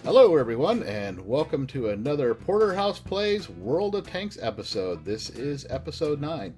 Hello everyone, and welcome to another Porterhouse Plays World of Tanks episode. This is episode 9.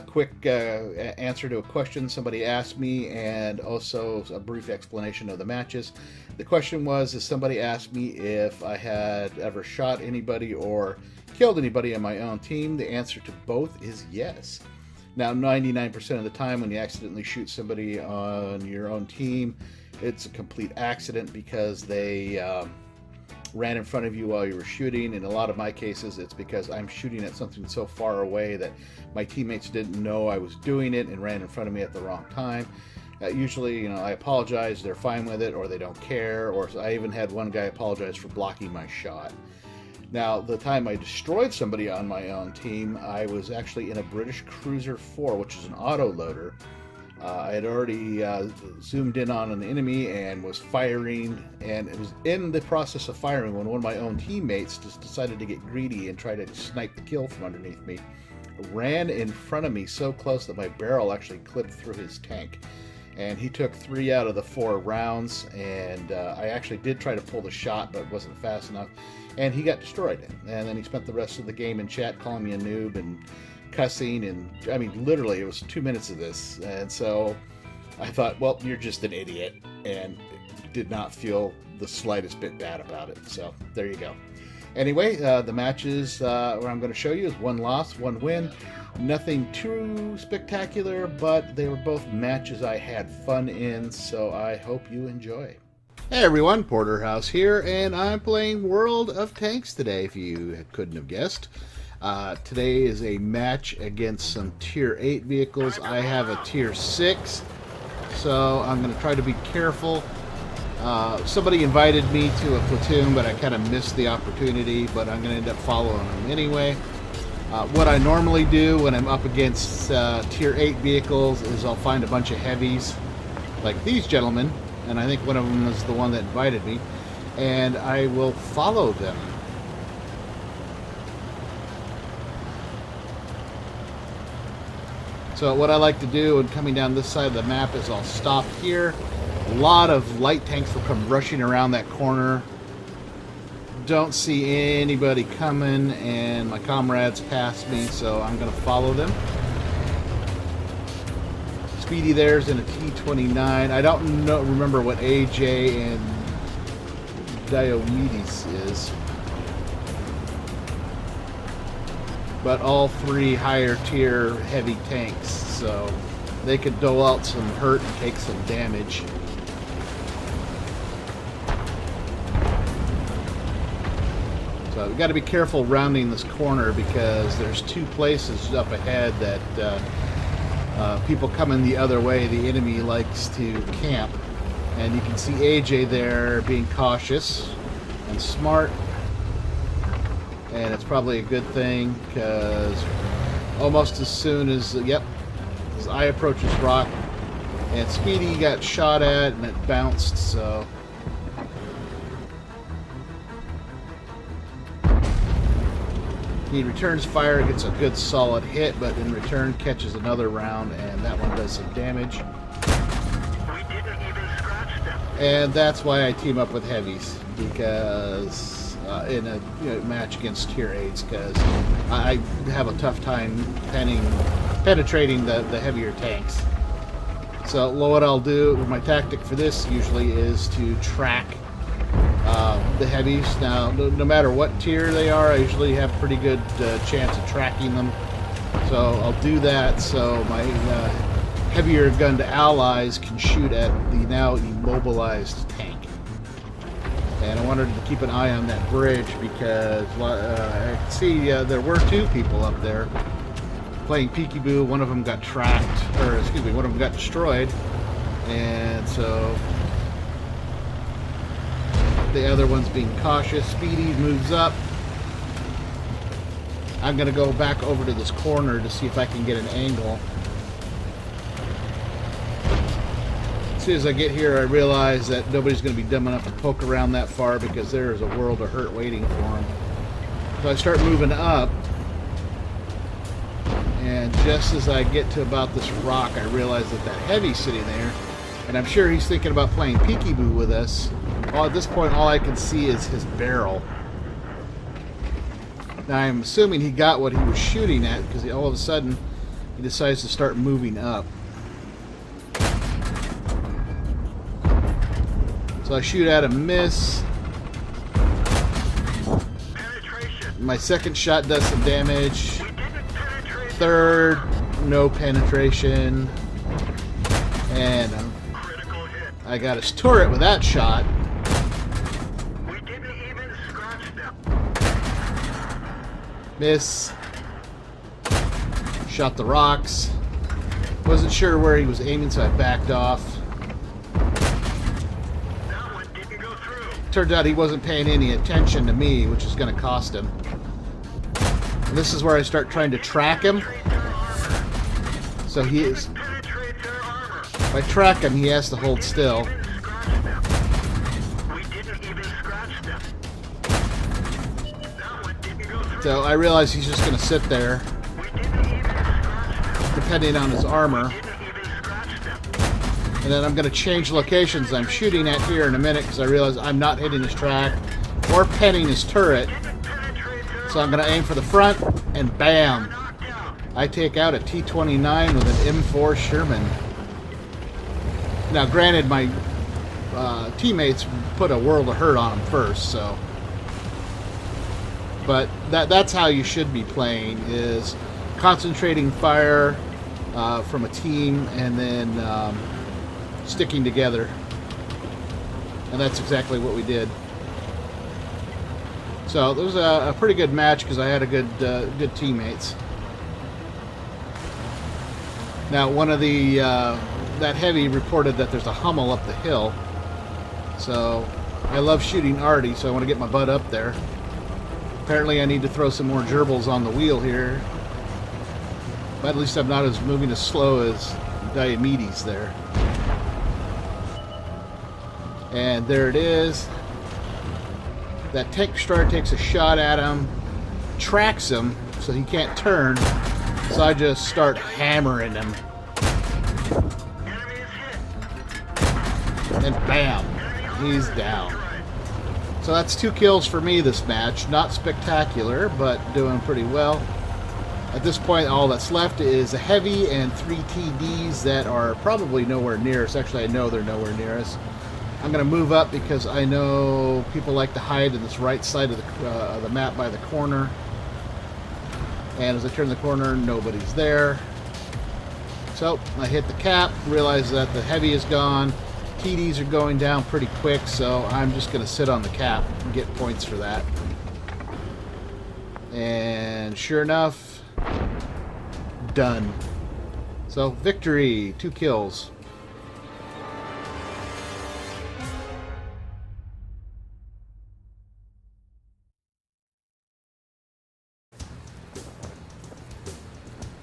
Quick answer to a question somebody asked me, and also a brief explanation of the matches. The question was, somebody asked me if I had ever shot anybody or killed anybody on my own team. The answer to both is yes. Now, 99% of the time when you accidentally shoot somebody on your own team, it's a complete accident because they ran in front of you while you were shooting. In a lot of my cases, it's because I'm shooting at something so far away that my teammates didn't know I was doing it and ran in front of me at the wrong time. Usually, I apologize, they're fine with it, or they don't care, or I even had one guy apologize for blocking my shot. Now, the time I destroyed somebody on my own team, I was actually in a British Cruiser 4, which is an auto-loader. I had already zoomed in on an enemy and was firing, and it was in the process of firing when one of my own teammates just decided to get greedy and try to snipe the kill from underneath me. Ran in front of me so close that my barrel actually clipped through his tank. And he took 3 out of the 4 rounds, and I actually did try to pull the shot, but it wasn't fast enough, and he got destroyed. And then he spent the rest of the game in chat calling me a noob and cussing, and I mean, literally, it was 2 minutes of this. And so I thought, well, you're just an idiot, and did not feel the slightest bit bad about it. So there you go. Anyway, the matches what I'm going to show you is 1 loss, 1 win. Nothing too spectacular, but they were both matches I had fun in, so I hope you enjoy. Hey everyone, Porterhouse here, and I'm playing World of Tanks today, if you couldn't have guessed. Today is a match against some Tier 8 vehicles. I have a Tier 6, so I'm going to try to be careful. Somebody invited me to a platoon, but I kind of missed the opportunity, but I'm going to end up following them anyway. What I normally do when I'm up against Tier 8 vehicles is I'll find a bunch of heavies, like these gentlemen, and I think one of them is the one that invited me, and I will follow them. So what I like to do when coming down this side of the map is I'll stop here. A lot of light tanks will come rushing around that corner. Don't see anybody coming, and my comrades pass me, so I'm going to follow them. Speedy there's in a T-29. I don't remember what AJ and Diomedes is, but all 3 higher tier heavy tanks, so they could dole out some hurt and take some damage. So we've got to be careful rounding this corner because there's 2 places up ahead that people coming the other way, the enemy likes to camp. And you can see AJ there being cautious and smart. And it's probably a good thing because almost as soon as, as I approach this rock, and Speedy got shot at and it bounced, so. He returns fire, gets a good solid hit, but in return catches another round, and that one does some damage. We didn't even scratch them. And that's why I team up with heavies, because in a match against Tier 8s, because I have a tough time penetrating the heavier tanks. So what I'll do, my tactic for this usually is to track the heavies. Now, no matter what tier they are, I usually have pretty good chance of tracking them. So I'll do that so my heavier gunned allies can shoot at the now immobilized tank. And I wanted to keep an eye on that bridge because I could see there were 2 people up there playing peekaboo. One of them got tracked, or excuse me, one of them got destroyed, and so the other one's being cautious. Speedy moves up. I'm going to go back over to this corner to see if I can get an angle. As soon as I get here, I realize that nobody's going to be dumb enough to poke around that far because there is a world of hurt waiting for them. So I start moving up, and just as I get to about this rock, I realize that heavy's sitting there, and I'm sure he's thinking about playing peekaboo with us. Well, at this point, all I can see is his barrel. Now, I'm assuming he got what he was shooting at because all of a sudden he decides to start moving up. So I shoot at him, miss. My second shot does some damage. Third, no penetration. And I got his turret with that shot. We didn't even scratch them. Miss. Shot the rocks. Wasn't sure where he was aiming, so I backed off. That one didn't go through. Turns out he wasn't paying any attention to me, which is going to cost him. And this is where I start trying to track him. So he is... Penetrate their armor. If I track him, he has to hold still. We didn't even scratch them. That one didn't go through. So I realize he's just going to sit there, We didn't even scratch them. depending on his armor. Didn't even scratch them. And then I'm going to change locations I'm shooting at here in a minute because I realize I'm not hitting his track or penning his turret. Didn't penetrate their So I'm going to aim for the front, and bam! knocked out. I take out a T-29 with an M4 Sherman. Now, granted, my teammates put a world of hurt on him first, so... But that's how you should be playing, is concentrating fire from a team and then sticking together. And that's exactly what we did. So it was a pretty good match because I had a good teammates. Now, one of the that heavy reported that there's a Hummel up the hill. So I love shooting arty, so I want to get my butt up there. Apparently, I need to throw some more gerbils on the wheel here. But at least I'm not moving as slow as Diomedes there. And there it is. That tank destroyer takes a shot at him, tracks him so he can't turn. So I just start hammering him. Enemy is hit. And bam, he's down. So that's 2 kills for me this match. Not spectacular, but doing pretty well. At this point, all that's left is a heavy and 3 TDs that are probably nowhere near us. Actually, I know they're nowhere near us. I'm going to move up because I know people like to hide in this right side of the map by the corner. And as I turn the corner, nobody's there. So I hit the cap, realize that the heavy is gone. TDs are going down pretty quick, so I'm just going to sit on the cap and get points for that. And sure enough, done. So victory, 2 kills.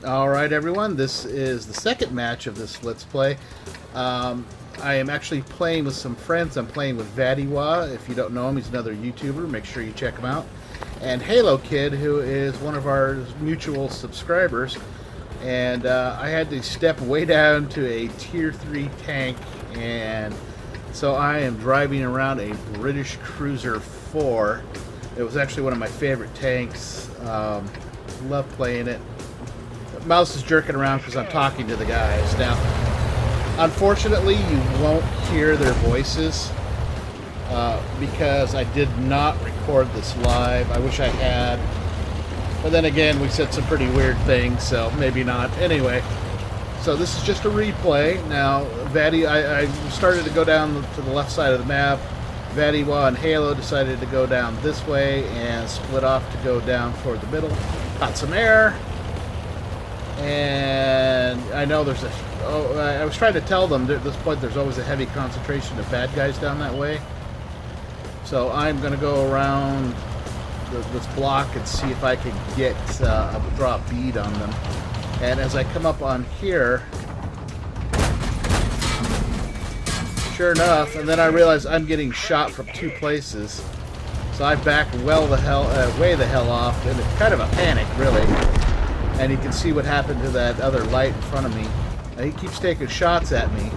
Alright everyone, this is the second match of this Let's Play. I am actually playing with some friends. I'm playing with Vadiwa. If you don't know him, he's another YouTuber. Make sure you check him out. And Halo Kid, who is one of our mutual subscribers. And I had to step way down to a Tier 3 tank. And so I am driving around a British Cruiser 4. It was actually one of my favorite tanks. Love playing it. Mouse is jerking around because I'm talking to the guys. Now, unfortunately, you won't hear their voices because I did not record this live. I wish I had. But then again, we said some pretty weird things, so maybe not. Anyway, so this is just a replay. Now, I started to go down to the left side of the map. Vadiwa and Halo decided to go down this way and split off to go down toward the middle. Caught some air. And I know there's I was trying to tell them that at this point there's always a heavy concentration of bad guys down that way. So I'm going to go around this block and see if I can get draw a bead on them. And as I come up on here, sure enough, and then I realize I'm getting shot from 2 places. So I back way the hell off, and it's kind of a panic, really. And you can see what happened to that other light in front of me. And he keeps taking shots at me.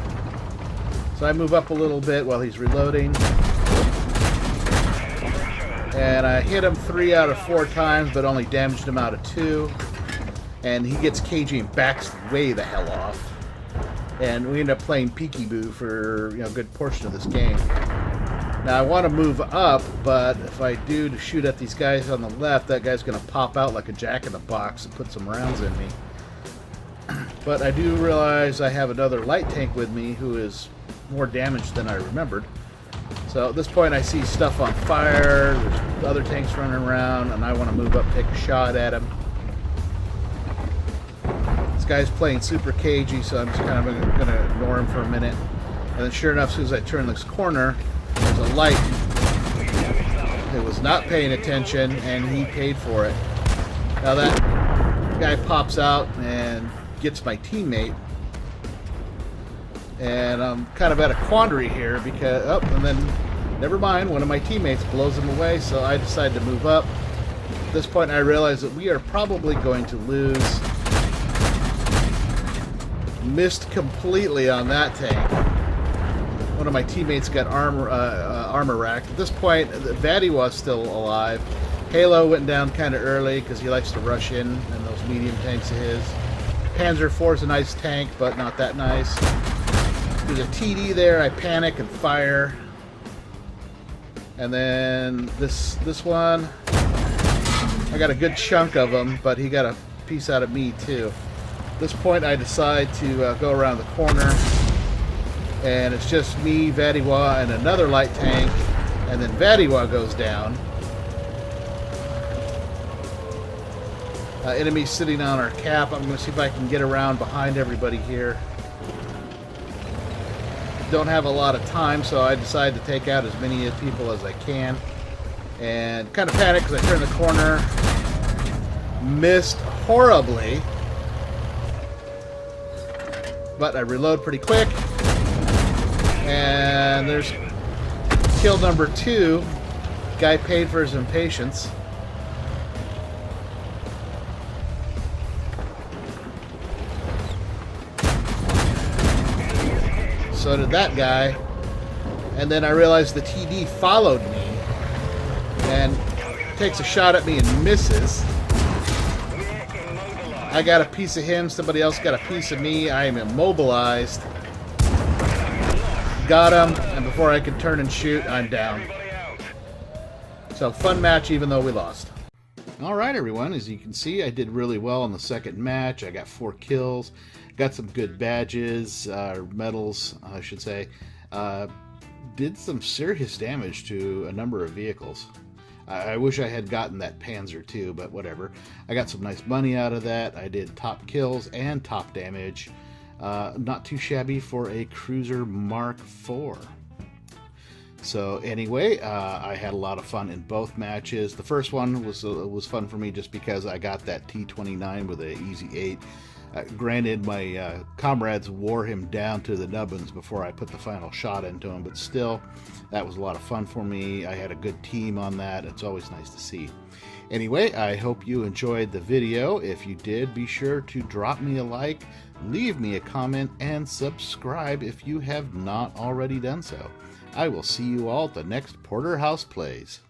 So I move up a little bit while he's reloading. And I hit him 3 out of 4 times, but only damaged him out of 2. And he gets cagey and backs way the hell off. And we end up playing peekaboo for a good portion of this game. Now I want to move up, but if I do to shoot at these guys on the left, that guy's going to pop out like a jack-in-the-box and put some rounds in me. But I do realize I have another light tank with me who is more damaged than I remembered. So at this point I see stuff on fire, there's other tanks running around, and I want to move up, take a shot at him. This guy's playing super cagey, so I'm just kind of going to ignore him for a minute. And then sure enough, as soon as I turn this corner, there's a light. It was not paying attention, and he paid for it. Now that guy pops out and gets my teammate. And I'm kind of at a quandary here because, and then, never mind, one of my teammates blows him away, so I decide to move up. At this point, I realize that we are probably going to lose. Missed completely on that tank. One of my teammates got armor racked. At this point, Vaddy was still alive. Halo went down kind of early because he likes to rush in those medium tanks of his. Panzer IV is a nice tank, but not that nice. There's a TD there. I panic and fire. And then this one, I got a good chunk of him, but he got a piece out of me too. At this point, I decide to go around the corner, and it's just me, Vadiwa, and another light tank, and then Vadiwa goes down. Enemies sitting on our cap. I'm going to see if I can get around behind everybody here. Don't have a lot of time, so I decide to take out as many people as I can. And kind of panic because I turn the corner. Missed horribly. But I reload pretty quick. And there's kill number 2. Guy paid for his impatience. So did that guy. And then I realized the TD followed me and takes a shot at me and misses. I got a piece of him, somebody else got a piece of me. I am immobilized. Got him, and before I could turn and shoot, I'm down. So fun match even though we lost. Alright everyone, as you can see, I did really well in the second match. I got 4 kills. Got some good badges, medals, I should say. Did some serious damage to a number of vehicles. I wish I had gotten that Panzer too, but whatever. I got some nice money out of that. I did top kills and top damage. Not too shabby for a Cruiser Mark IV. So anyway, I had a lot of fun in both matches. The first one was fun for me just because I got that T-29 with an Easy 8. Granted, my comrades wore him down to the nubbins before I put the final shot into him, but still, that was a lot of fun for me. I had a good team on that. It's always nice to see. Anyway, I hope you enjoyed the video. If you did, be sure to drop me a like, leave me a comment, and subscribe if you have not already done so. I will see you all at the next Porterhouse Plays.